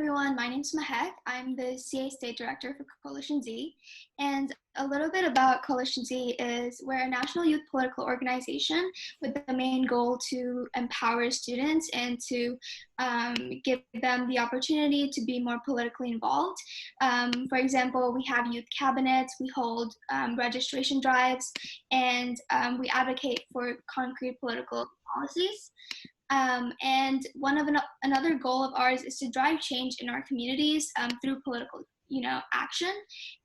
everyone, my name is Mahek. I'm the CA State Director for Coalition Z. And a little bit about Coalition Z is we're a national youth political organization with the main goal to empower students and to give them the opportunity to be more politically involved. For example, we have youth cabinets, we hold registration drives, and we advocate for concrete political policies. And another goal of ours is to drive change in our communities through political, action.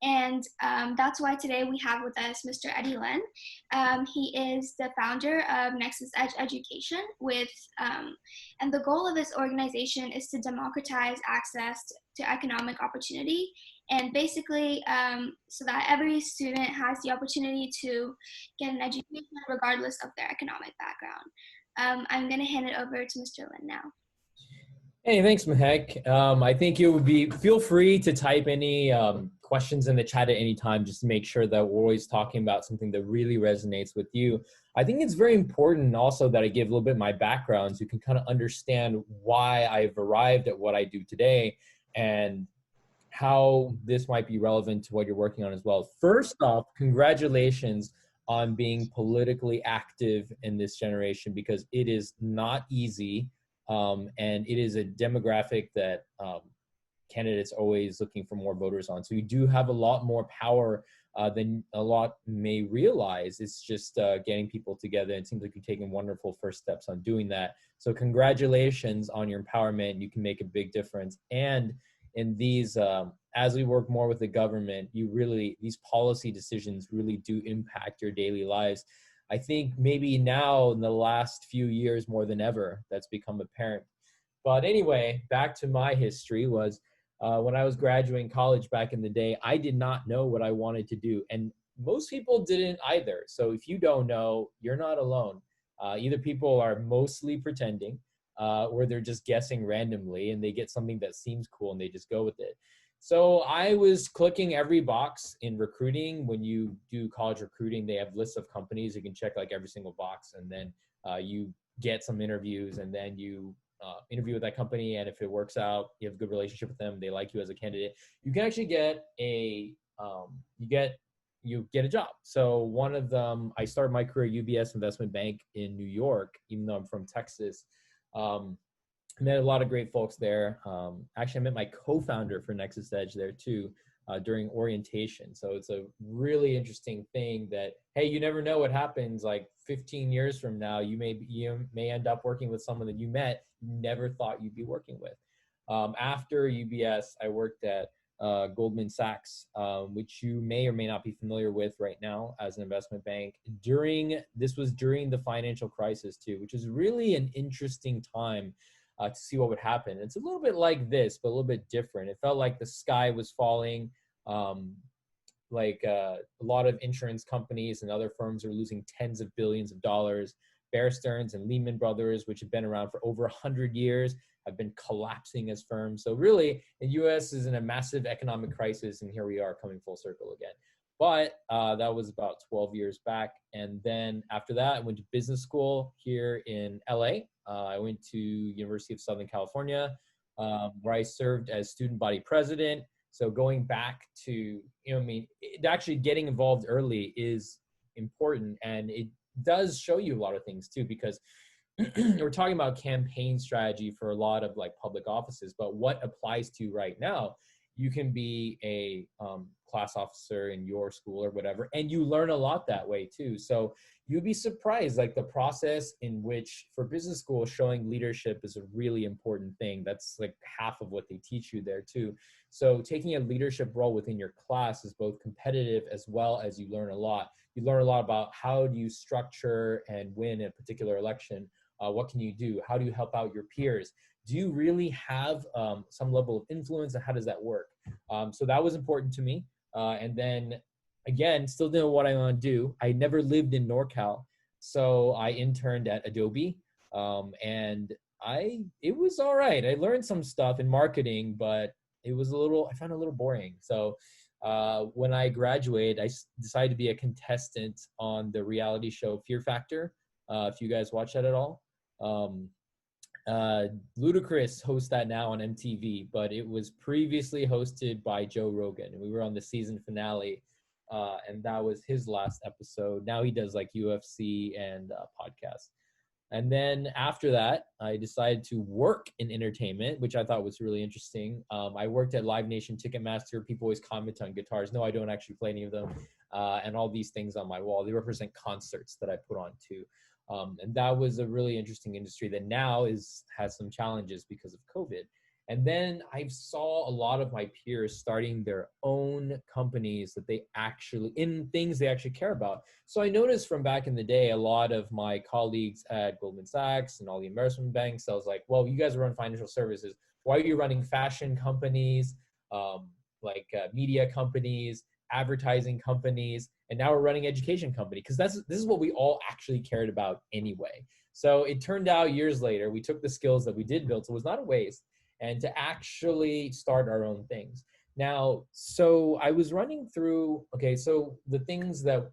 And that's why today we have with us Mr. Eddie Lin. He is the founder of NexusEdge Education and the goal of this organization is to democratize access to economic opportunity and basically so that every student has the opportunity to get an education regardless of their economic background. I'm going to hand it over to Mr. Lin now. Hey, thanks, Mahek. I think it would be, feel free to type any questions in the chat at any time, just to make sure that we're always talking about something that really resonates with you. I think it's very important also that I give a little bit of my background so you can kind of understand why I've arrived at what I do today and how this might be relevant to what you're working on as well. First off, congratulations on being politically active in this generation, because it is not easy. And it is a demographic that candidates always looking for more voters on. So you do have a lot more power than a lot may realize. It's just getting people together. It seems like you're taking wonderful first steps on doing that. So congratulations on your empowerment. You can make a big difference. And in these, as we work more with the government, these policy decisions really do impact your daily lives. I think maybe now in the last few years more than ever, that's become apparent. But anyway, back to my history was when I was graduating college back in the day, I did not know what I wanted to do. And most people didn't either. So if you don't know, you're not alone. Either people are mostly pretending or they're just guessing randomly and they get something that seems cool and they just go with it. So I was clicking every box in recruiting. When you do college recruiting, they have lists of companies. You can check like every single box, and then you get some interviews, and then you interview with that company. And if it works out, you have a good relationship with them, they like you as a candidate, you can actually get you get a job. So one of them, I started my career at UBS Investment Bank in New York, even though I'm from Texas. Met a lot of great folks there. Actually, I met my co-founder for NexusEdge there too during orientation. So it's a really interesting thing that, hey, you never know what happens. Like 15 years from now, you may end up working with someone that you met, you never thought you'd be working with. After UBS, I worked at Goldman Sachs, which you may or may not be familiar with right now as an investment bank. This was during the financial crisis too, which is really an interesting time to see what would happen. It's a little bit like this, but a little bit different. It felt like the sky was falling. A lot of insurance companies and other firms are losing tens of billions of dollars. Bear Stearns and Lehman Brothers, which have been around for over 100 years, have been collapsing as firms. So really, the US is in a massive economic crisis, and here we are coming full circle again. But that was about 12 years back. And then after that, I went to business school here in LA. I went to University of Southern California, where I served as student body president. So going back to, actually getting involved early is important. And it does show you a lot of things too, because we're talking about campaign strategy for a lot of like public offices, but what applies to right now, you can be a class officer in your school or whatever, and you learn a lot that way too. So you'd be surprised, like the process in which for business school, showing leadership is a really important thing. That's like half of what they teach you there too. So taking a leadership role within your class is both competitive as well as you learn a lot. You learn a lot about how do you structure and win a particular election. What can you do? How do you help out your peers? Do you really have some level of influence, and how does that work? So that was important to me. And then again, still didn't know what I want to do. I never lived in NorCal, so I interned at Adobe, and it was all right. I learned some stuff in marketing, but I found it a little boring. So when I graduated, I decided to be a contestant on the reality show Fear Factor. If you guys watch that at all. uh, Ludacris hosts that now on MTV, but it was previously hosted by Joe Rogan, and we were on the season finale, and that was his last episode. Now he does like UFC and podcasts. And then after that, I decided to work in entertainment, which I thought was really interesting. I worked at Live Nation, Ticketmaster. People always comment on guitars. No, I don't actually play any of them. And all these things on my wall, they represent concerts that I put on too. And that was a really interesting industry that now has some challenges because of COVID. And then I saw a lot of my peers starting their own companies that they actually, in things they actually care about. So I noticed from back in the day, a lot of my colleagues at Goldman Sachs and all the investment banks, I was like, well, you guys run financial services. Why are you running fashion companies, media companies, advertising companies, and now we're running education company? Because this is what we all actually cared about anyway. So it turned out years later, we took the skills that we did build, so it was not a waste, and to actually start our own things. Now, so I was running through, okay, so the things that,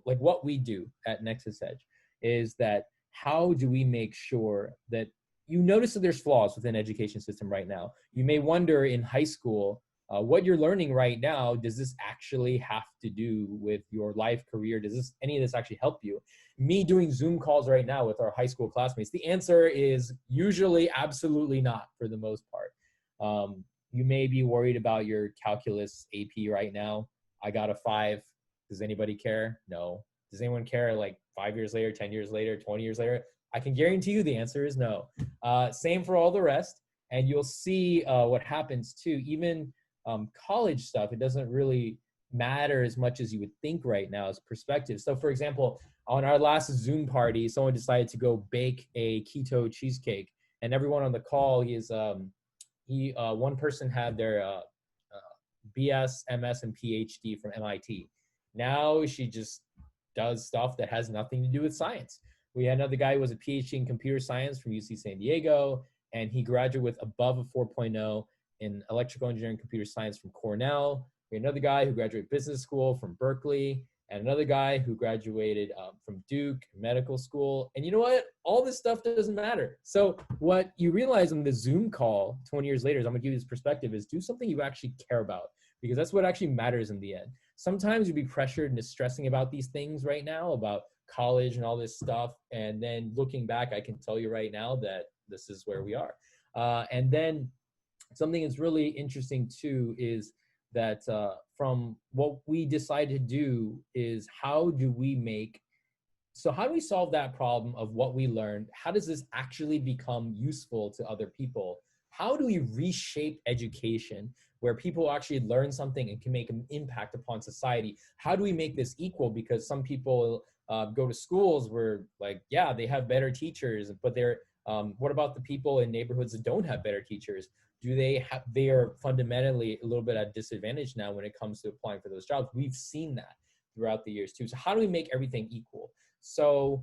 like what we do at NexusEdge is that how do we make sure that you notice that there's flaws within the education system right now. You may wonder in high school, what you're learning right now, does this actually have to do with your life career? Does any of this actually help you? Me doing Zoom calls right now with our high school classmates, the answer is usually absolutely not for the most part. You may be worried about your calculus AP right now. I got a 5. Does anybody care? No. Does anyone care like 5 years later, 10 years later, 20 years later? I can guarantee you the answer is no. Same for all the rest. And you'll see what happens too. Even college stuff, it doesn't really matter as much as you would think right now as perspective. So for example, on our last Zoom party, someone decided to go bake a keto cheesecake, and everyone on the call, one person had their BS, MS, and PhD from MIT. Now she just does stuff that has nothing to do with science. We had another guy who was a PhD in computer science from UC San Diego, and he graduated with above a 4.0 in electrical engineering computer science from Cornell. We had another guy who graduated business school from Berkeley, and another guy who graduated from Duke Medical School. And you know what? All this stuff doesn't matter. So what you realize on the Zoom call 20 years later, is I'm gonna give you this perspective, is do something you actually care about, because that's what actually matters in the end. Sometimes you'd be pressured into stressing about these things right now, about college and all this stuff. And then looking back, I can tell you right now that this is where we are. And then something that's really interesting too is that from what we decided to do is how do we solve that problem of what we learned? How does this actually become useful to other people? How do we reshape education where people actually learn something and can make an impact upon society? How do we make this equal? Because some people go to schools where, like, yeah, they have better teachers, but what about the people in neighborhoods that don't have better teachers? They are fundamentally a little bit at a disadvantage now when it comes to applying for those jobs. We've seen that throughout the years too. So how do we make everything equal? So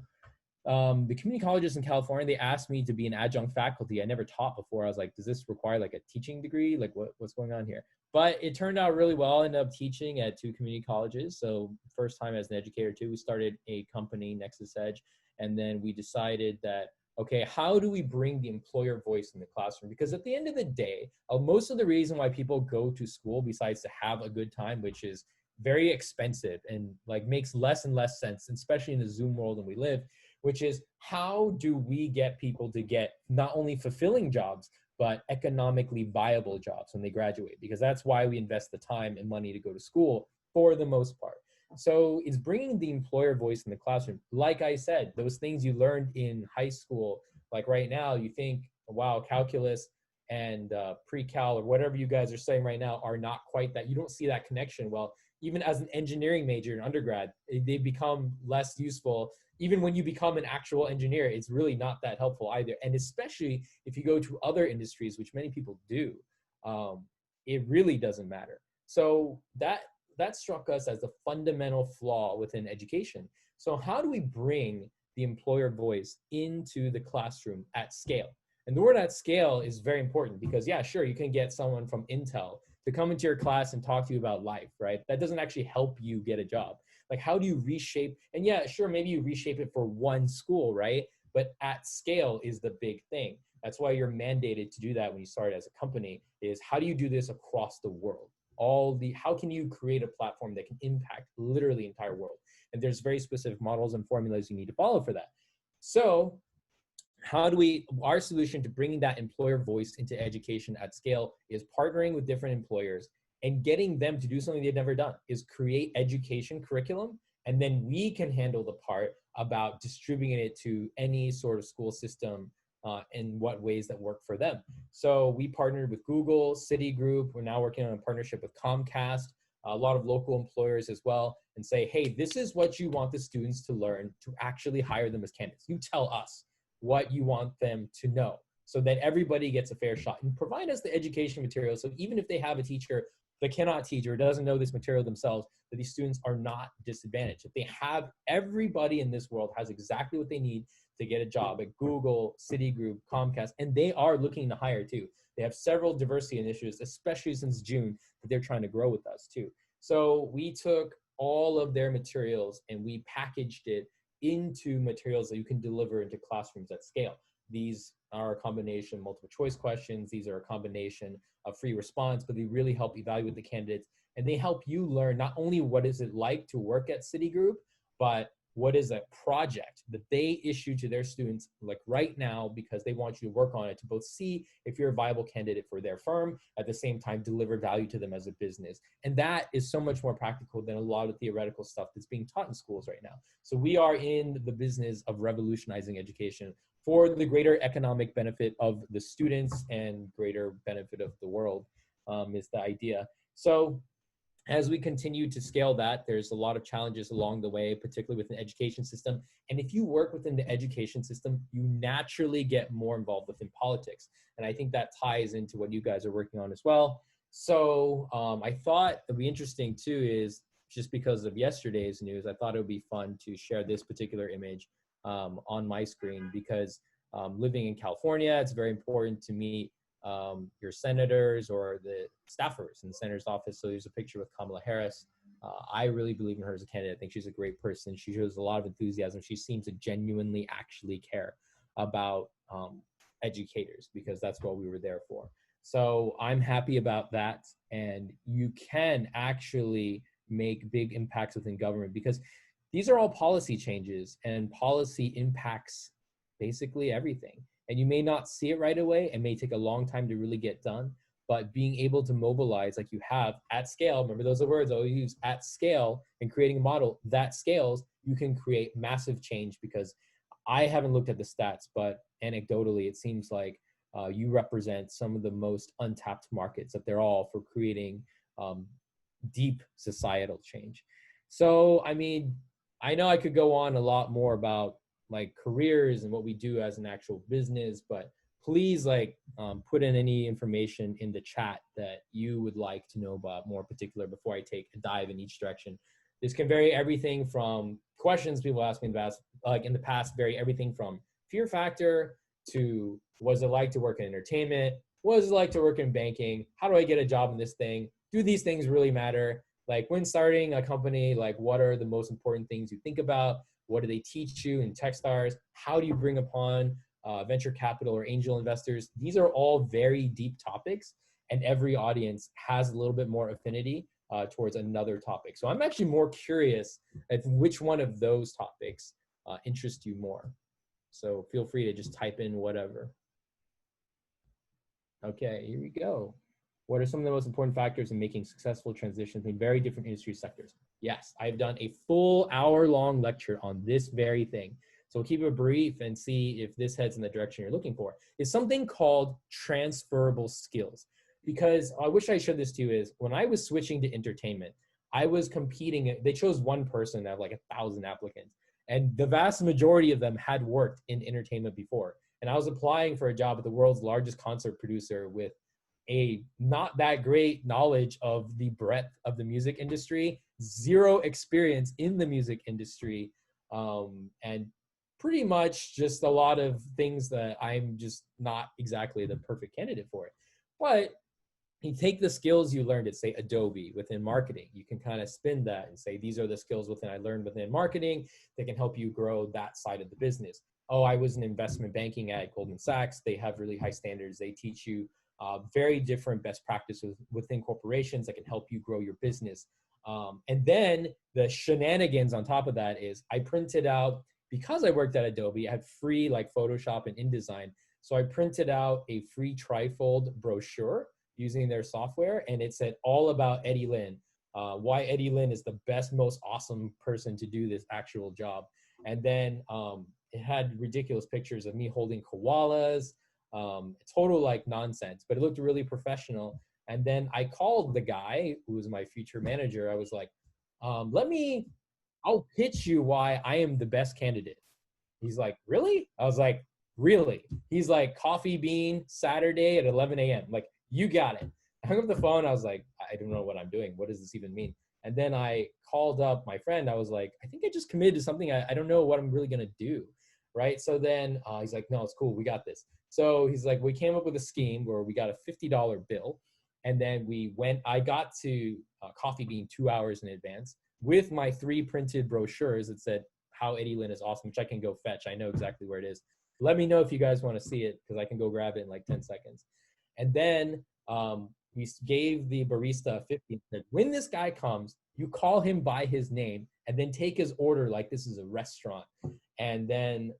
the community colleges in California, they asked me to be an adjunct faculty. I never taught before. I was like, does this require like a teaching degree? Like what's going on here? But it turned out really well. I ended up teaching at 2 community colleges. So first time as an educator too, we started a company, NexusEdge, and then we decided that, okay, how do we bring the employer voice in the classroom? Because at the end of the day, most of the reason why people go to school, besides to have a good time, which is very expensive and like makes less and less sense, especially in the Zoom world that we live, which is how do we get people to get not only fulfilling jobs, but economically viable jobs when they graduate? Because that's why we invest the time and money to go to school for the most part. So it's bringing the employer voice in the classroom. Like I said, those things you learned in high school, like right now, you think, wow, calculus and pre-cal or whatever you guys are saying right now are not quite that. You don't see that connection. Well, even as an engineering major in undergrad, they become less useful. Even when you become an actual engineer, it's really not that helpful either. And especially if you go to other industries, which many people do, it really doesn't matter. So that struck us as the fundamental flaw within education. So how do we bring the employer voice into the classroom at scale? And the word at scale is very important because, yeah, sure, you can get someone from Intel to come into your class and talk to you about life, right? That doesn't actually help you get a job. Like, how do you reshape? And yeah, sure, maybe you reshape it for one school, right? But at scale is the big thing. That's why you're mandated to do that when you start as a company, is how do you do this across the world? How can you create a platform that can impact literally the entire world? And there's very specific models and formulas you need to follow for that. So our solution to bringing that employer voice into education at scale is partnering with different employers and getting them to do something they've never done, is create education curriculum. And then we can handle the part about distributing it to any sort of school system in what ways that work for them. So we partnered with Google, Citigroup. We're now working on a partnership with Comcast, a lot of local employers as well, and say, hey, this is what you want the students to learn to actually hire them as candidates. You tell us what you want them to know so that everybody gets a fair shot, and provide us the education material. So even if they have a teacher that cannot teach or doesn't know this material themselves, that these students are not disadvantaged. If they have, everybody in this world has exactly what they need to get a job at Google, Citigroup, Comcast, and they are looking to hire too. They have several diversity initiatives, especially since June, that they're trying to grow with us too. So we took all of their materials and we packaged it into materials that you can deliver into classrooms at scale. These are a combination of multiple choice questions. These are a combination of free response, but they really help evaluate the candidates, and they help you learn not only what is it like to work at Citigroup, but what is a project that they issue to their students like right now, because they want you to work on it to both see if you're a viable candidate for their firm, at the same time deliver value to them as a business. And that is so much more practical than a lot of theoretical stuff that's being taught in schools right now. So we are in the business of revolutionizing education for the greater economic benefit of the students and greater benefit of the world, is the idea. So as we continue to scale that, there's a lot of challenges along the way, particularly with the education system. And if you work within the education system, you naturally get more involved within politics. And I think that ties into what you guys are working on as well. So I thought it'd be interesting too, is just because of yesterday's news, I thought it would be fun to share this particular image on my screen, because living in California, it's very important to meet your senators or the staffers in the senator's office. So there's a picture with Kamala Harris. I really believe in her as a candidate. I think she's a great person. She shows a lot of enthusiasm. She seems to genuinely actually care about educators, because that's what we were there for. So I'm happy about that. And you can actually make big impacts within government, because these are all policy changes, and policy impacts basically everything. And you may not see it right away. It may take a long time to really get done, but being able to mobilize like you have at scale, remember those are words I'll use, at scale, and creating a model that scales, you can create massive change. Because I haven't looked at the stats, but anecdotally, it seems like you represent some of the most untapped markets, that they're all for creating deep societal change. So, I mean, I know I could go on a lot more about like careers and what we do as an actual business, but please put in any information in the chat that you would like to know about more particular before I take a dive in each direction. This can vary everything from questions people ask me in the past, vary everything from fear factor to what's it like to work in entertainment, what is it like to work in banking, how do I get a job in this thing, do these things really matter? Like when starting a company, like what are the most important things you think about? What do they teach you in Techstars? How do you bring upon venture capital or angel investors? These are all very deep topics, and every audience has a little bit more affinity towards another topic. So I'm actually more curious at which one of those topics interests you more. So feel free to just type in whatever. Okay, here we go. What are some of the most important factors in making successful transitions in very different industry sectors? Yes, I've done a full hour-long lecture on this very thing. So we'll keep it brief and see if this heads in the direction you're looking for. It's something called transferable skills. Because I wish I showed this to you, is when I was switching to entertainment, I was competing. They chose one person out of like 1,000 applicants. And the vast majority of them had worked in entertainment before. And I was applying for a job at the world's largest concert producer with a not that great knowledge of the breadth of the music industry, zero experience in the music industry, and pretty much just a lot of things that I'm just not exactly the perfect candidate for it. But you take the skills you learned at, say, Adobe within marketing, you can kind of spin that and say, these are the skills I learned within marketing that can help you grow that side of the business. oh, I was in investment banking at Goldman Sachs. They have really high standards. They teach you very different best practices within corporations that can help you grow your business. And then the shenanigans on top of that is I printed out, because I worked at Adobe, I had free like Photoshop and InDesign. So I printed out a free trifold brochure using their software, and it said all about Eddie Lin, why Eddie Lin is the best, most awesome person to do this actual job. And then it had ridiculous pictures of me holding koalas, total like nonsense, but it looked really professional. And then I called the guy who was my future manager. I was like, I'll pitch you why I am the best candidate. He's like, really? I was like, really? He's like, coffee bean Saturday at 11 a.m. Like, you got it. I hung up the phone. I was like, I don't know what I'm doing. What does this even mean? And then I called up my friend. I was like, I think I just committed to something. I don't know what I'm really going to do. Right. So then he's like, no, it's cool. We got this. So he's like, we came up with a scheme where we got a $50 bill. And then I got to Coffee Bean 2 hours in advance with my 3 printed brochures that said how Eddie Lin is awesome, which I can go fetch. I know exactly where it is. Let me know if you guys want to see it because I can go grab it in like 10 seconds. And then we gave the barista 50 and said, when this guy comes, you call him by his name and then take his order like this is a restaurant. And then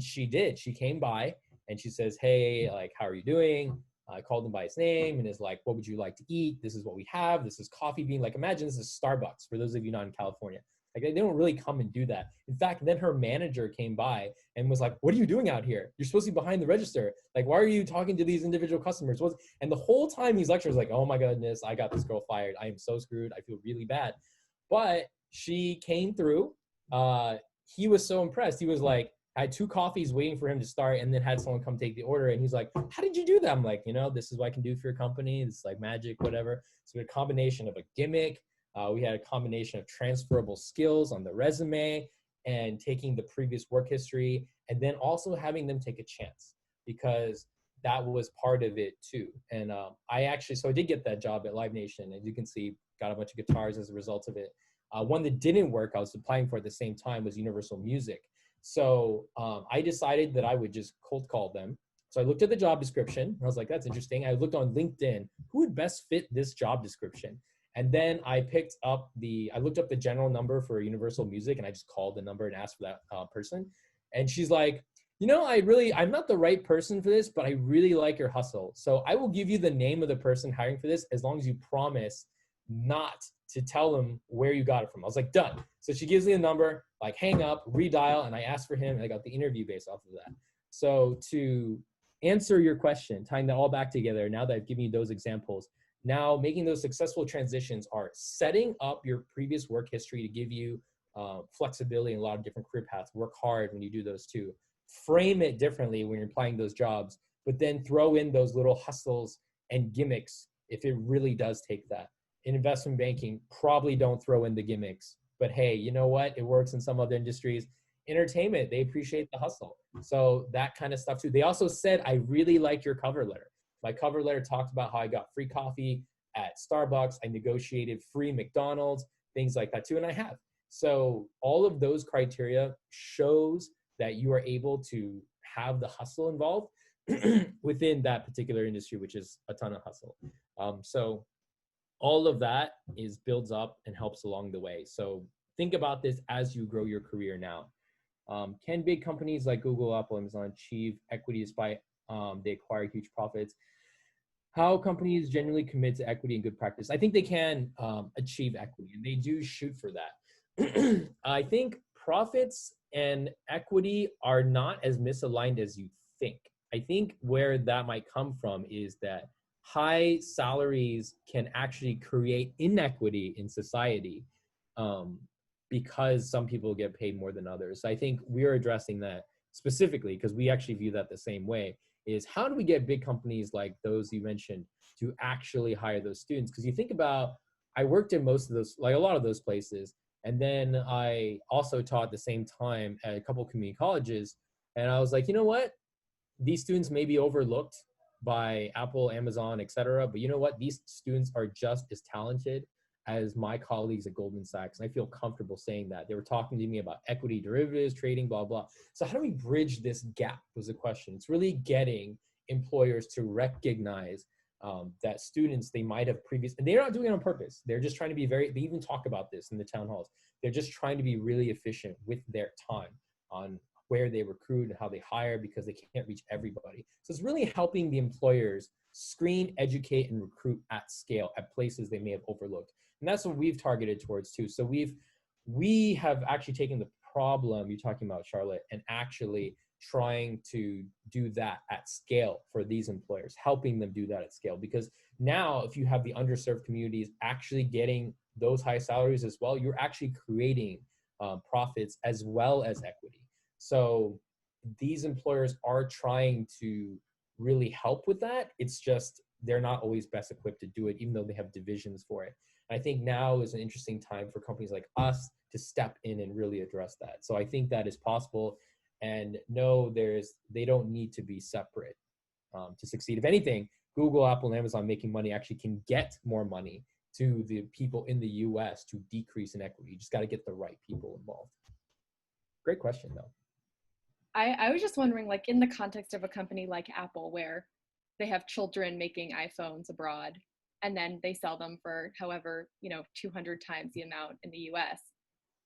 she did. She came by and she says, hey, like, how are you doing? I called him by his name and is like, what would you like to eat? This is what we have. This is Coffee Bean. Like, imagine this is Starbucks for those of you not in California. Like, they don't really come and do that. In fact, then her manager came by and was like, what are you doing out here? You're supposed to be behind the register. Like, why are you talking to these individual customers? And the whole time these lecturers like, oh my goodness, I got this girl fired. I am so screwed. I feel really bad. But she came through. He was so impressed. He was like, I had 2 coffees waiting for him to start and then had someone come take the order. And he's like, how did you do that? I'm like, this is what I can do for your company. It's like magic, whatever. So we had a combination of a gimmick. We had a combination of transferable skills on the resume and taking the previous work history and then also having them take a chance because that was part of it too. And so I did get that job at Live Nation. As you can see, got a bunch of guitars as a result of it. One that didn't work, I was applying for at the same time, was Universal Music. So I decided that I would just cold call them. So I looked at the job description. I was like, that's interesting. I looked on LinkedIn, who would best fit this job description? And then I looked up the general number for Universal Music and I just called the number and asked for that person. And she's like, I'm not the right person for this, but I really like your hustle. So I will give you the name of the person hiring for this as long as you promise not to tell them where you got it from. I was like, done. So she gives me a number, like hang up, redial, and I asked for him and I got the interview based off of that. So to answer your question, tying that all back together, now that I've given you those examples, now making those successful transitions are setting up your previous work history to give you flexibility in a lot of different career paths. Work hard when you do those too. Frame it differently when you're applying those jobs, but then throw in those little hustles and gimmicks if it really does take that. In investment banking, probably don't throw in the gimmicks, but hey, you know what? It works in some other industries. Entertainment, they appreciate the hustle. So that kind of stuff too. They also said, I really like your cover letter. My cover letter talked about how I got free coffee at Starbucks. I negotiated free McDonald's, things like that too. And I have. So all of those criteria shows that you are able to have the hustle involved within that particular industry, which is a ton of hustle. So all of that builds up and helps along the way. So think about this as you grow your career now. Can big companies like Google, Apple, Amazon achieve equity despite they acquire huge profits? How companies generally commit to equity and good practice? I think they can achieve equity, and they do shoot for that. I think profits and equity are not as misaligned as you think. I think where that might come from is that high salaries can actually create inequity in society because some people get paid more than others. So I think we're addressing that specifically because we actually view that the same way, is how do we get big companies like those you mentioned to actually hire those students? Because you think about, I worked in most of those, like a lot of those places, and then I also taught at the same time at a couple community colleges, and I was like, you know what? These students may be overlooked by Apple, Amazon, etc. But you know what? These students are just as talented as my colleagues at Goldman Sachs, and I feel comfortable saying that. They were talking to me about equity derivatives, trading, blah, blah. So how do we bridge this gap was the question. It's really getting employers to recognize that students, they might have and they're not doing it on purpose. They're just trying to be they even talk about this in the town halls. They're just trying to be really efficient with their time on where they recruit and how they hire, because they can't reach everybody. So it's really helping the employers screen, educate, and recruit at scale at places they may have overlooked. And that's what we've targeted towards too. So we have actually taken the problem you're talking about, Charlotte, and actually trying to do that at scale for these employers, helping them do that at scale. Because now if you have the underserved communities actually getting those high salaries as well, you're actually creating profits as well as equity. So these employers are trying to really help with that. It's just they're not always best equipped to do it, even though they have divisions for it. And I think now is an interesting time for companies like us to step in and really address that. So I think that is possible. And no, they don't need to be separate to succeed. If anything, Google, Apple, and Amazon making money actually can get more money to the people in the US to decrease inequity. You just got to get the right people involved. Great question, though. I was just wondering, like, in the context of a company like Apple, where they have children making iPhones abroad, and then they sell them for however, 200 times the amount in the US,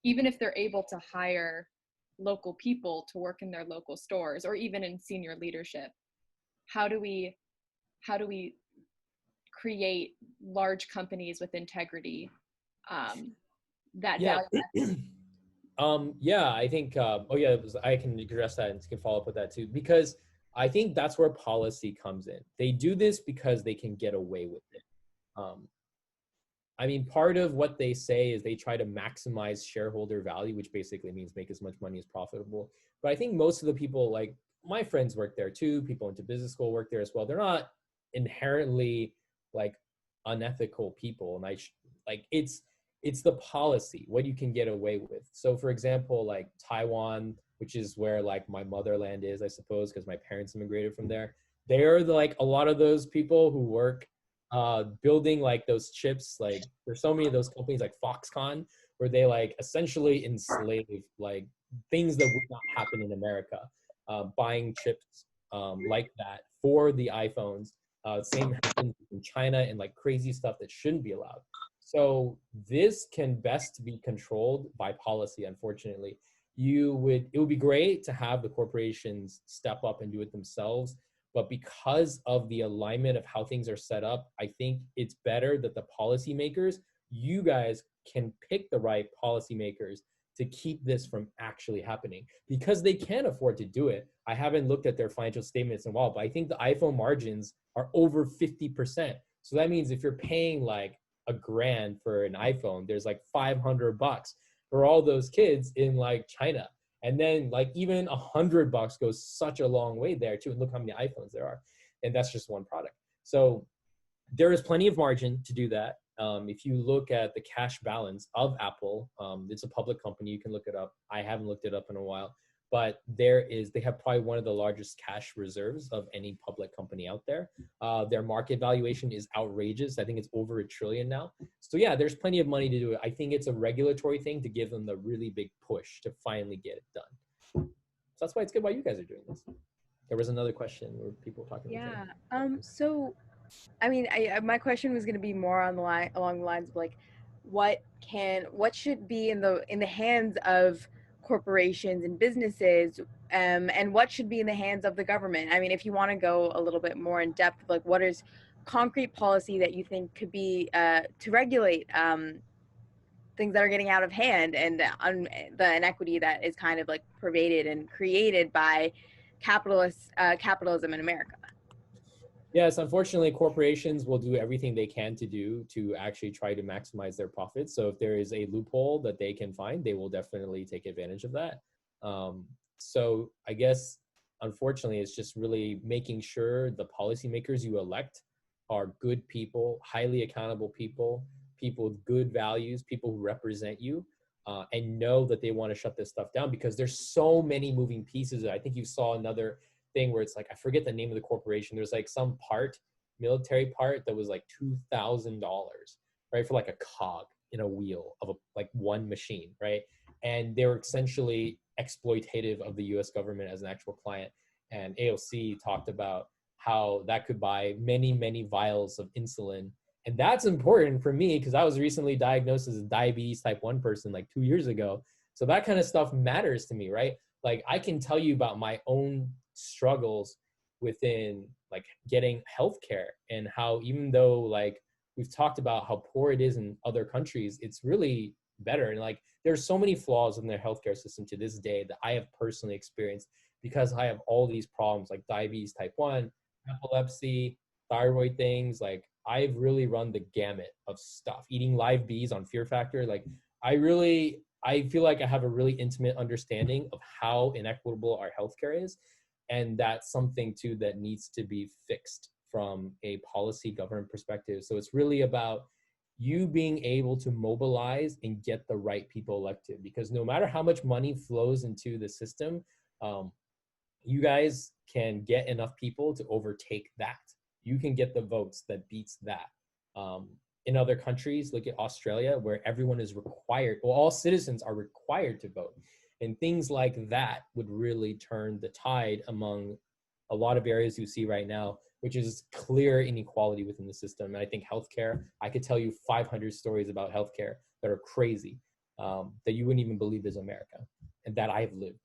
even if they're able to hire local people to work in their local stores or even in senior leadership, how do we create large companies with integrity that Yeah. value? Yeah, I think, I can address that and can follow up with that too, because I think that's where policy comes in. They do this because they can get away with it. I mean, part of what they say is they try to maximize shareholder value, which basically means make as much money as profitable. But I think most of the people, like my friends work there too, people into business school work there as well. They're not inherently like unethical people. And it's the policy, what you can get away with. So for example, like Taiwan, which is where like my motherland is, I suppose, because my parents immigrated from there. They're like a lot of those people who work building like those chips. Like there's so many of those companies like Foxconn where they like essentially enslave like things that would not happen in America, buying chips like that for the iPhones. Same happens in China and like crazy stuff that shouldn't be allowed. So this can best be controlled by policy, unfortunately. It would be great to have the corporations step up and do it themselves. But because of the alignment of how things are set up, I think it's better that the policymakers, you guys can pick the right policymakers to keep this from actually happening, because they can afford to do it. I haven't looked at their financial statements in a while, but I think the iPhone margins are over 50%. So that means if you're paying like $1,000 for an iPhone, there's like $500 for all those kids in like China. And then like even $100 goes such a long way there too. And look how many iPhones there are. And that's just one product. So there is plenty of margin to do that. If you look at the cash balance of Apple, it's a public company. You can look it up. I haven't looked it up in a while, but they have probably one of the largest cash reserves of any public company out there. Their market valuation is outrageous. I think it's over $1 trillion now. So yeah, there's plenty of money to do it. I think it's a regulatory thing to give them the really big push to finally get it done. So that's why it's good why you guys are doing this. There was another question where people were talking about. Yeah. So, I mean, my question was going to be more along the lines of like, what should be in the hands of corporations and businesses, and what should be in the hands of the government. I mean, if you want to go a little bit more in depth, like what is concrete policy that you think could be to regulate things that are getting out of hand, and the inequity that is kind of like pervaded and created by capitalism in America. Yes, unfortunately, corporations will do everything they can to actually try to maximize their profits. So if there is a loophole that they can find, they will definitely take advantage of that. So I guess, unfortunately, it's just really making sure the policymakers you elect are good people, highly accountable people, people with good values, people who represent you, and know that they want to shut this stuff down, because there's so many moving pieces. I think you saw another thing where it's like, I forget the name of the corporation. There's like some military part that was like $2,000 right? For like a cog in a wheel of like one machine, right? And they were essentially exploitative of the US government as an actual client. And AOC talked about how that could buy many, many vials of insulin. And that's important for me because I was recently diagnosed as a diabetes type 1 person like 2 years ago. So that kind of stuff matters to me, right? Like I can tell you about my own struggles within like getting healthcare and how even though like we've talked about how poor it is in other countries, it's really better. And like there's so many flaws in their healthcare system to this day that I have personally experienced because I have all these problems like diabetes type 1, epilepsy, thyroid things. Like I've really run the gamut of stuff. Eating live bees on Fear Factor. Like I feel like I have a really intimate understanding of how inequitable our healthcare is. And that's something too that needs to be fixed from a policy government perspective. So it's really about you being able to mobilize and get the right people elected, because no matter how much money flows into the system, you guys can get enough people to overtake that. You can get the votes that beats that. In other countries, look at Australia, where everyone is required, well, all citizens are required to vote. And things like that would really turn the tide among a lot of areas you see right now, which is clear inequality within the system. And I think healthcare, I could tell you 500 stories about healthcare that are crazy, that you wouldn't even believe is America, and that I've lived.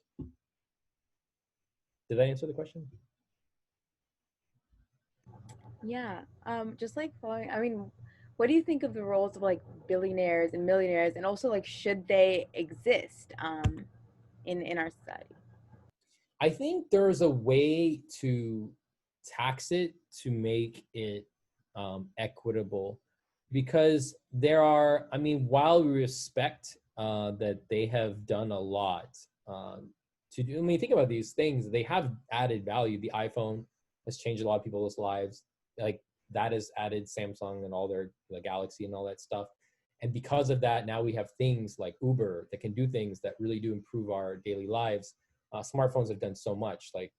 Did I answer the question? Yeah. Just like following, I mean, what do you think of the roles of like billionaires and millionaires, and also like should they exist in our society? I think there's a way to tax it to make it equitable, because there are, I mean, while we respect that they have done a lot to do, I mean, think about these things, they have added value. The iPhone has changed a lot of people's lives. Like that has added Samsung and all their the Galaxy and all that stuff. And because of that, now we have things like Uber that can do things that really do improve our daily lives. Smartphones have done so much. Like,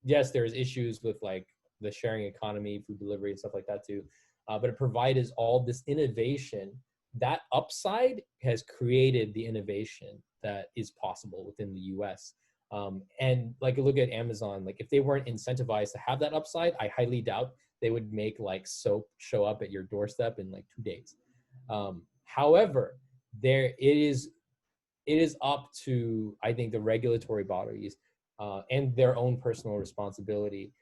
yes, there's issues with like the sharing economy, food delivery and stuff like that too. But it provides all this innovation. That upside has created the innovation that is possible within the US. And like look at Amazon, like if they weren't incentivized to have that upside, I highly doubt they would make like soap show up at your doorstep in like 2 days. However, it is up to, I think, the regulatory bodies and their own personal responsibility,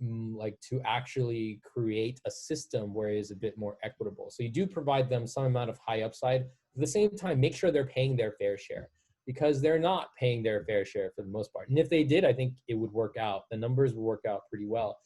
like to actually create a system where it is a bit more equitable. So you do provide them some amount of high upside. At the same time, make sure they're paying their fair share, because they're not paying their fair share for the most part. And if they did, I think it would work out. The numbers would work out pretty well.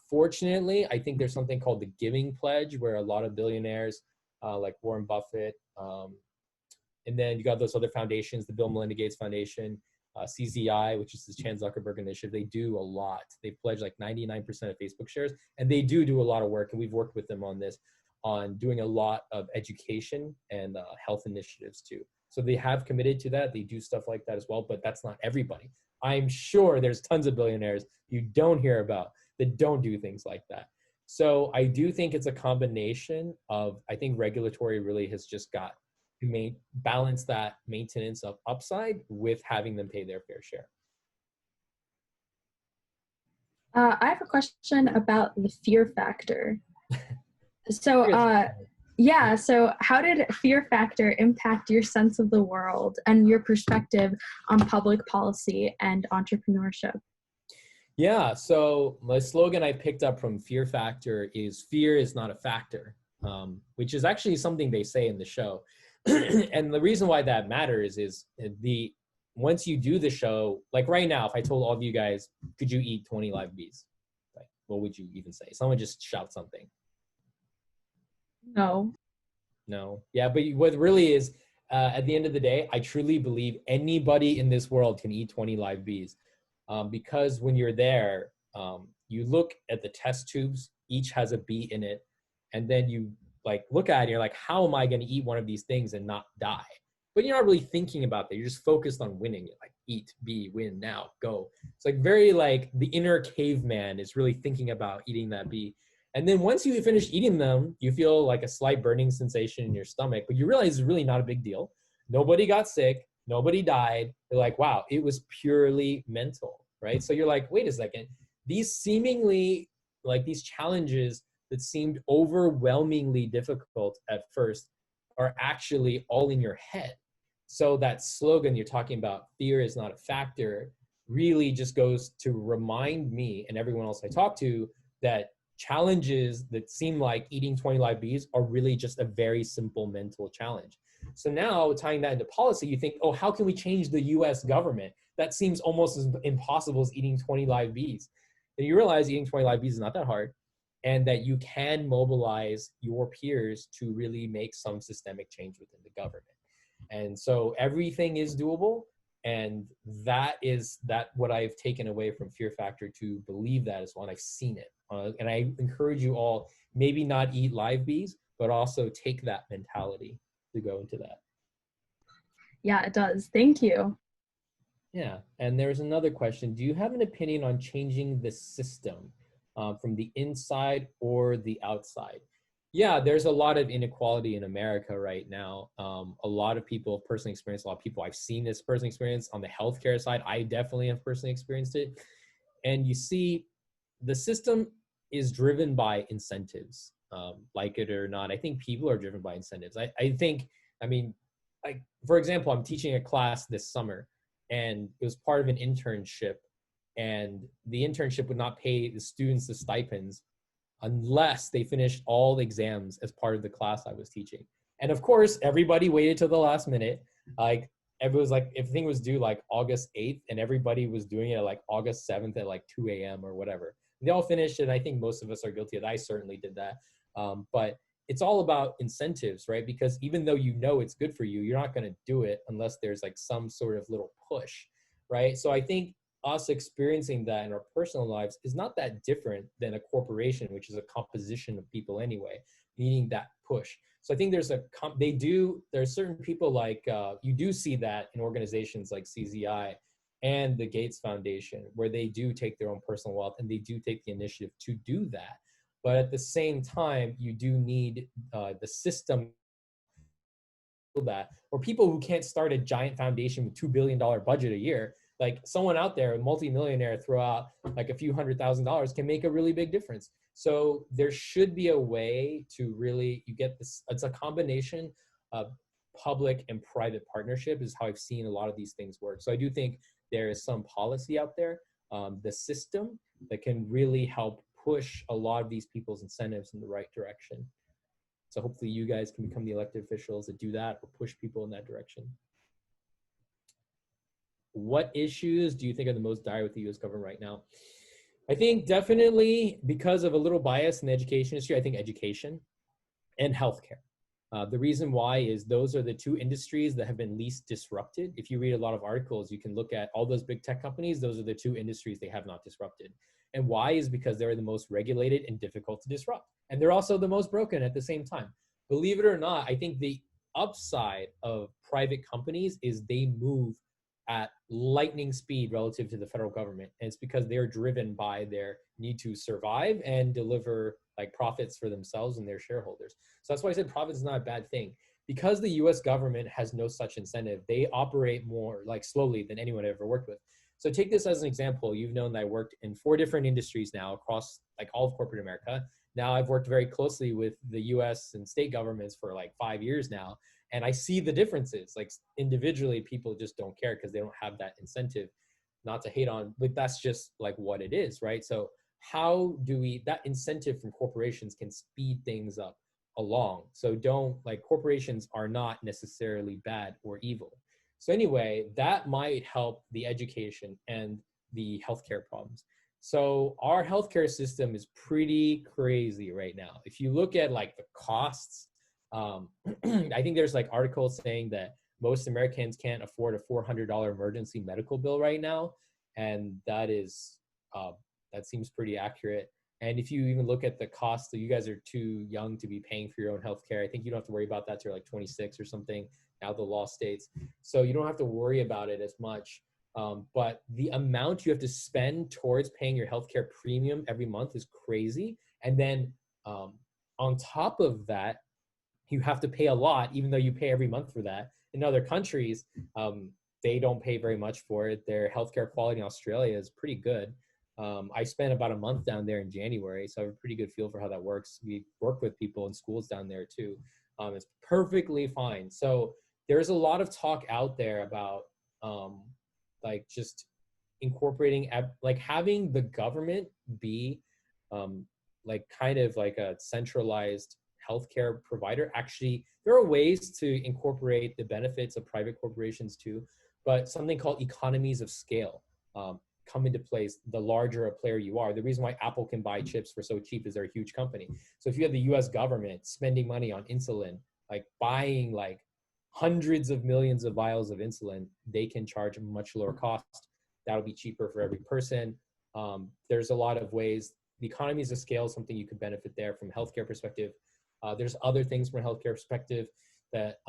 Fortunately, I think there's something called the Giving Pledge, where a lot of billionaires like Warren Buffett, and then you got those other foundations, the Bill and Melinda Gates Foundation, CZI, which is the Chan Zuckerberg Initiative. They do a lot. They pledge like 99% of Facebook shares, and they do a lot of work. And we've worked with them on this, on doing a lot of education and health initiatives too. So they have committed to that. They do stuff like that as well, but that's not everybody. I'm sure there's tons of billionaires you don't hear about that don't do things like that. So I do think it's a combination of, I think regulatory really has just got to balance that maintenance of upside with having them pay their fair share. I have a question about the fear factor. So, yeah, so how did fear factor impact your sense of the world and your perspective on public policy and entrepreneurship? Yeah, so my slogan I picked up from Fear Factor is fear is not a factor, which is actually something they say in the show. And the reason why that matters is once you do the show, like right now, if I told all of you guys, could you eat 20 live bees? Like, what would you even say? Someone just shout something. No. Yeah, but what really is, at the end of the day, I truly believe anybody in this world can eat 20 live bees. Because when you're there, you look at the test tubes, each has a bee in it, and then you like look at it and you're like, how am I going to eat one of these things and not die? But you're not really thinking about that. You're just focused on winning. You're like, eat, bee, win, now, go. It's like very like the inner caveman is really thinking about eating that bee. And then once you finish eating them, you feel like a slight burning sensation in your stomach, but you realize it's really not a big deal. Nobody got sick. Nobody died. You're like, wow, it was purely mental, right? So you're like, wait a second. These seemingly, like these challenges that seemed overwhelmingly difficult at first are actually all in your head. So that slogan you're talking about, fear is not a factor, really just goes to remind me and everyone else I talk to that challenges that seem like eating 20 live bees are really just a very simple mental challenge. So now tying that into policy, you think, oh, how can we change the US government? That seems almost as impossible as eating 20 live bees. And you realize eating 20 live bees is not that hard, and that you can mobilize your peers to really make some systemic change within the government. And so everything is doable. And that is what I've taken away from Fear Factor, to believe that as well. And I've seen it. And I encourage you all, maybe not eat live bees, but also take that mentality to go into that. Yeah, it does. Thank you. Yeah. And there's another question. Do you have an opinion on changing the system from the inside or the outside? Yeah, there's a lot of inequality in America right now. A lot of people personally experience, a lot of people I've seen this personally experience on the healthcare side. I definitely have personally experienced it. And you see, the system is driven by incentives, like it or not. I think people are driven by incentives. I think, I mean, like, for example, I'm teaching a class this summer, and it was part of an internship, and the internship would not pay the students the stipends unless they finished all the exams as part of the class I was teaching. And of course, everybody waited till the last minute. Like, it was like, everything was due like August 8th, and everybody was doing it like August 7th at like 2 a.m. or whatever. They all finished, and I think most of us are guilty of that. I certainly did that. But it's all about incentives, right? Because even though you know it's good for you, you're not going to do it unless there's like some sort of little push, right? So I think us experiencing that in our personal lives is not that different than a corporation, which is a composition of people anyway, needing that push. So I think there's there's certain people like, you do see that in organizations like CZI and the Gates Foundation, where they do take their own personal wealth and they do take the initiative to do that. But at the same time, you do need the system that, or people who can't start a giant foundation with $2 billion budget a year, like someone out there, a multimillionaire, throw out like a few $100,000 can make a really big difference. So there should be a way to really, you get this, it's a combination of public and private partnership is how I've seen a lot of these things work. So I do think there is some policy out there, the system that can really help push a lot of these people's incentives in the right direction. So hopefully you guys can become the elected officials that do that or push people in that direction. What issues do you think are the most dire with the US government right now? I think definitely, because of a little bias in the education industry, I think education and healthcare. The reason why is those are the two industries that have been least disrupted. If you read a lot of articles, you can look at all those big tech companies. Those are the two industries they have not disrupted. And why is because they're the most regulated and difficult to disrupt. And they're also the most broken at the same time. Believe it or not, I think the upside of private companies is they move at lightning speed relative to the federal government. And it's because they're driven by their need to survive and deliver like profits for themselves and their shareholders. So that's why I said profit is not a bad thing. Because the US government has no such incentive, they operate more like slowly than anyone I've ever worked with. So take this as an example. You've known that I worked in 4 different industries now across like all of corporate America. Now I've worked very closely with the US and state governments for like 5 years now. And I see the differences. Like individually, people just don't care because they don't have that incentive. Not to hate on, but that's just like what it is, right? So how do we, that incentive from corporations can speed things up along. So don't, like, corporations are not necessarily bad or evil. So anyway, that might help the education and the healthcare problems. So our healthcare system is pretty crazy right now. If you look at like the costs, I think there's like articles saying that most Americans can't afford a $400 emergency medical bill right now. And that is, that seems pretty accurate. And if you even look at the cost, so you guys are too young to be paying for your own healthcare. I think you don't have to worry about that till like 26 or something. Now the law states. So you don't have to worry about it as much. But the amount you have to spend towards paying your healthcare premium every month is crazy. And then on top of that, you have to pay a lot, even though you pay every month for that. In other countries, they don't pay very much for it. Their healthcare quality in Australia is pretty good. I spent about a month down there in January, so I have a pretty good feel for how that works. We work with people in schools down there too. It's perfectly fine. So there's a lot of talk out there about like just incorporating, like having the government be like kind of like a centralized healthcare provider. Actually, there are ways to incorporate the benefits of private corporations too, but something called economies of scale come into place the larger a player you are. The reason why Apple can buy chips for so cheap is they're a huge company. So if you have the US government spending money on insulin, like buying like hundreds of millions of vials of insulin, they can charge a much lower cost. That'll be cheaper for every person. There's a lot of ways. The economies of scale is something you could benefit there from a healthcare perspective. There's other things from a healthcare perspective that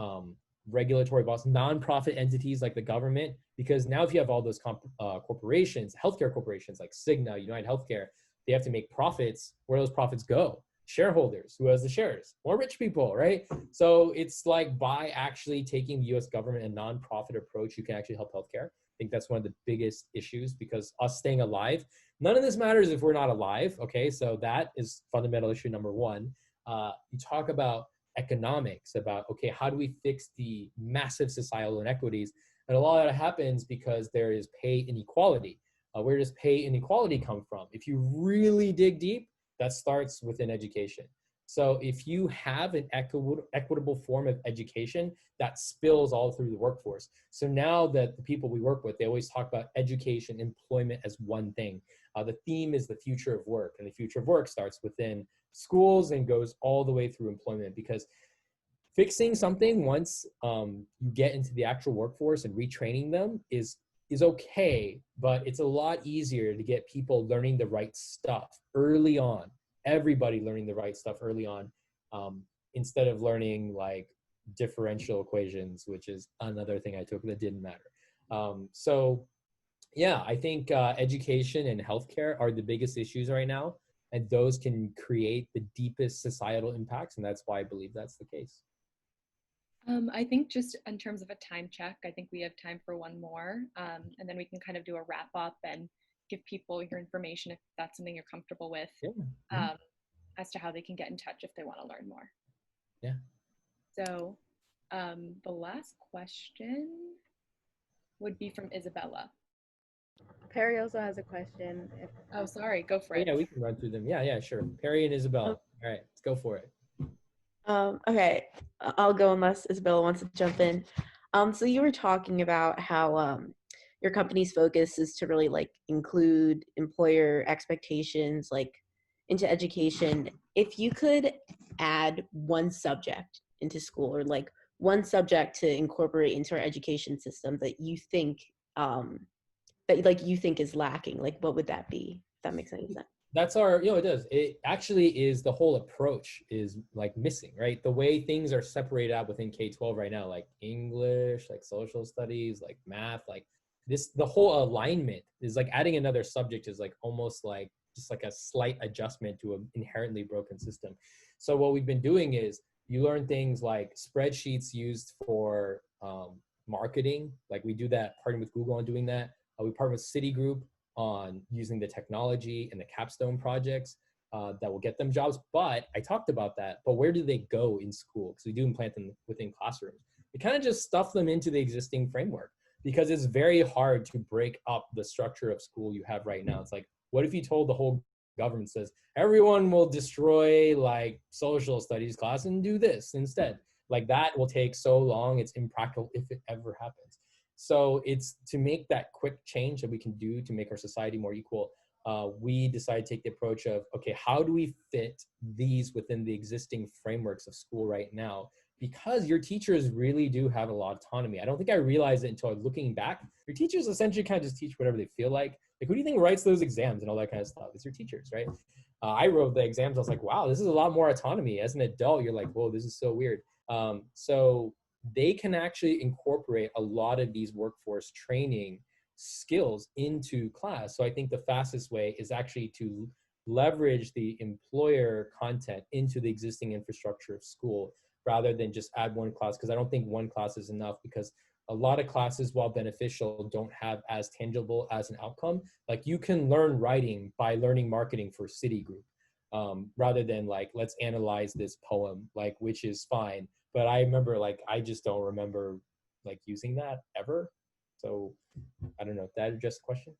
regulatory bodies, nonprofit entities like the government, because now if you have all those corporations, healthcare corporations like Cigna, United Healthcare, they have to make profits. Where do those profits go? Shareholders. Who has the shares? More rich people, right? So it's like by actually taking the US government a nonprofit approach, you can actually help healthcare. I think that's one of the biggest issues, because us staying alive, none of this matters if we're not alive, okay? So that is fundamental issue number one. You talk about economics, about, okay, how do we fix the massive societal inequities? And a lot of that happens because there is pay inequality. Where does pay inequality come from? If you really dig deep, that starts within education. So if you have an equitable form of education, that spills all through the workforce. So now that the people we work with, they always talk about education, employment as one thing. The theme is the future of work, and the future of work starts within schools and goes all the way through employment, because fixing something once you get into the actual workforce and retraining them is okay, but it's a lot easier to get people learning the right stuff early on. Everybody learning the right stuff early on, instead of learning like differential equations, which is another thing I took that didn't matter. So yeah, I think education and healthcare are the biggest issues right now, and those can create the deepest societal impacts, and that's why I believe that's the case. I think just in terms of a time check, I think we have time for one more, and then we can kind of do a wrap up and give people your information if that's something you're comfortable with, Yeah. as to how they can get in touch if they want to learn more. Yeah. So the last question would be from Isabella. Perry also has a question. Oh, sorry, go for it. Yeah, we can run through them. Yeah, sure. Perry and Isabella. All right, let's go for it. Okay, I'll go unless Isabella wants to jump in. So you were talking about how your company's focus is to really like include employer expectations like into education. If you could add one subject into school, or like one subject to incorporate into our education system that you think is lacking, like what would that be? If that makes any sense. That's our, it does. It actually is, the whole approach is like missing, right? The way things are separated out within K-12 right now, like English, like social studies, like math, like this, the whole alignment is like adding another subject is like almost like just like a slight adjustment to an inherently broken system. So what we've been doing is you learn things like spreadsheets used for marketing. Like we do that, partnering with Google on doing that. We partner with Citigroup on using the technology and the capstone projects that will get them jobs. But I talked about that, but where do they go in school? Because we do implant them within classrooms. We kind of just stuff them into the existing framework, because it's very hard to break up the structure of school you have right now. It's like, what if you told the whole government says, everyone will destroy like social studies class and do this instead? Like that will take so long, it's impractical if it ever happens. So it's to make that quick change that we can do to make our society more equal. We decided to take the approach of, okay, how do we fit these within the existing frameworks of school right now? Because your teachers really do have a lot of autonomy. I don't think I realized it until looking back. Your teachers essentially kind of just teach whatever they feel like. Like, who do you think writes those exams and all that kind of stuff? It's your teachers, right? I wrote the exams. I was like, wow, this is a lot more autonomy. As an adult, you're like, whoa, this is so weird. So they can actually incorporate a lot of these workforce training skills into class. So I think the fastest way is actually to leverage the employer content into the existing infrastructure of school rather than just add one class, because I don't think one class is enough, because a lot of classes, while beneficial, don't have as tangible as an outcome. Like you can learn writing by learning marketing for Citigroup, rather than like, let's analyze this poem, like, which is fine. But I remember, like, I just don't remember like using that ever. So I don't know if that addressed the question.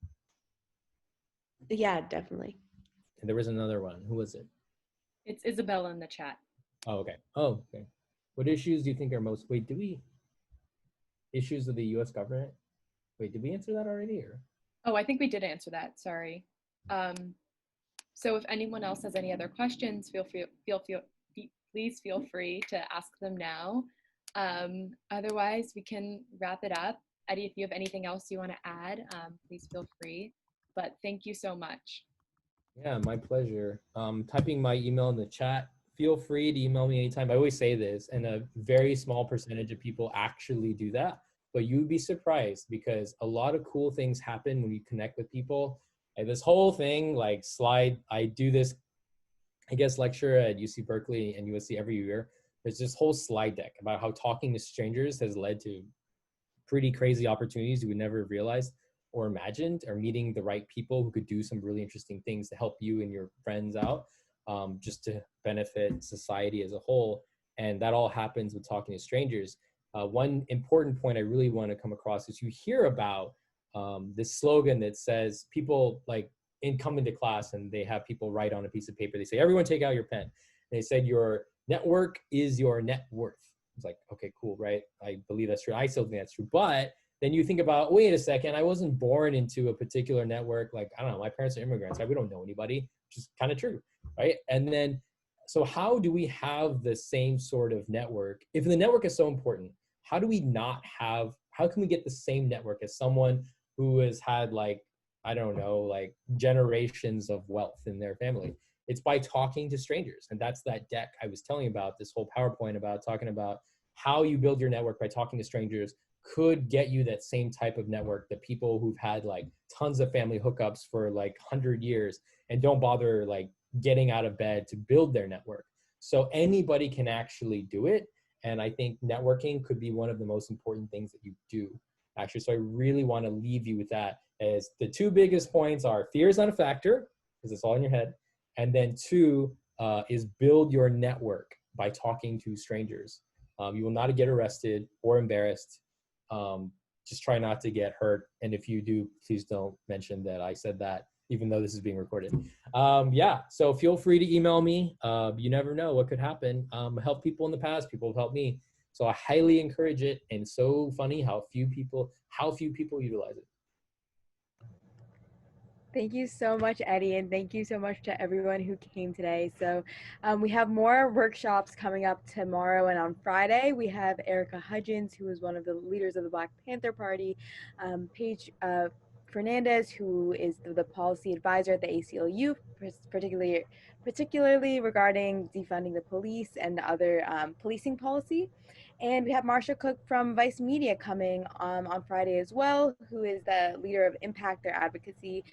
Yeah, definitely. And there was another one. Who was it? It's Isabella in the chat. Oh, okay. Oh, okay. What issues do you think are most, wait, issues of the US government? Wait, did we answer that already, or? Oh, I think we did answer that, sorry. So if anyone else has any other questions, please feel free to ask them now. Otherwise, we can wrap it up. Eddie, if you have anything else you want to add, please feel free. But thank you so much. Yeah, my pleasure. Typing my email in the chat. Feel free to email me anytime. I always say this, and a very small percentage of people actually do that. But you'd be surprised, because a lot of cool things happen when you connect with people. And this whole thing, like I do this, I guess, lecture at UC Berkeley and USC every year. There's this whole slide deck about how talking to strangers has led to pretty crazy opportunities you would never have realized or imagined, or meeting the right people who could do some really interesting things to help you and your friends out, just to benefit society as a whole. And that all happens with talking to strangers. One important point I really want to come across is you hear about this slogan that says people like come into class and they have people write on a piece of paper. They say, everyone take out your pen. And they said, your network is your net worth. It's like, okay, cool, right? I believe that's true. I still think that's true. But then you think about, wait a second, I wasn't born into a particular network. Like, I don't know, my parents are immigrants. We don't know anybody, which is kind of true, right? And then, so how do we have the same sort of network? If the network is so important, how can we get the same network as someone who has had, like, I don't know, like generations of wealth in their family? It's by talking to strangers. And that's that deck I was telling you about, this whole PowerPoint about talking about how you build your network by talking to strangers could get you that same type of network that people who've had like tons of family hookups for like 100 years and don't bother like getting out of bed to build their network. So anybody can actually do it. And I think networking could be one of the most important things that you do, actually. So I really want to leave you with that, as the two biggest points are: fear is not a factor because it's all in your head. And then two is build your network by talking to strangers. You will not get arrested or embarrassed. Just try not to get hurt. And if you do, please don't mention that I said that, even though this is being recorded. Yeah, so feel free to email me. You never know what could happen. Help people in the past, people have helped me. So I highly encourage it. And it's so funny how few people utilize it. Thank you so much, Eddie, and thank you so much to everyone who came today. So we have more workshops coming up tomorrow, and on Friday we have Erica Hudgens, who is one of the leaders of the Black Panther Party, Paige Fernandez, who is the policy advisor at the ACLU, particularly regarding defunding the police and other policing policy. And we have Marsha Cook from Vice Media coming on Friday as well, who is the leader of Impact, their advocacy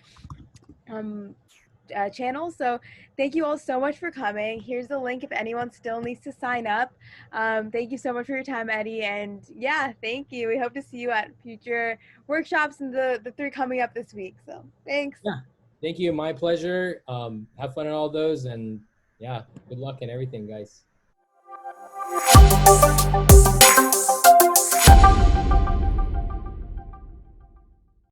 channel. So thank you all so much for coming. Here's the link if anyone still needs to sign up. Thank you so much for your time, Eddie. And yeah, thank you. We hope to see you at future workshops and the 3 coming up this week. So thanks. Yeah, thank you. My pleasure. Have fun in all those, and yeah, good luck in everything, guys.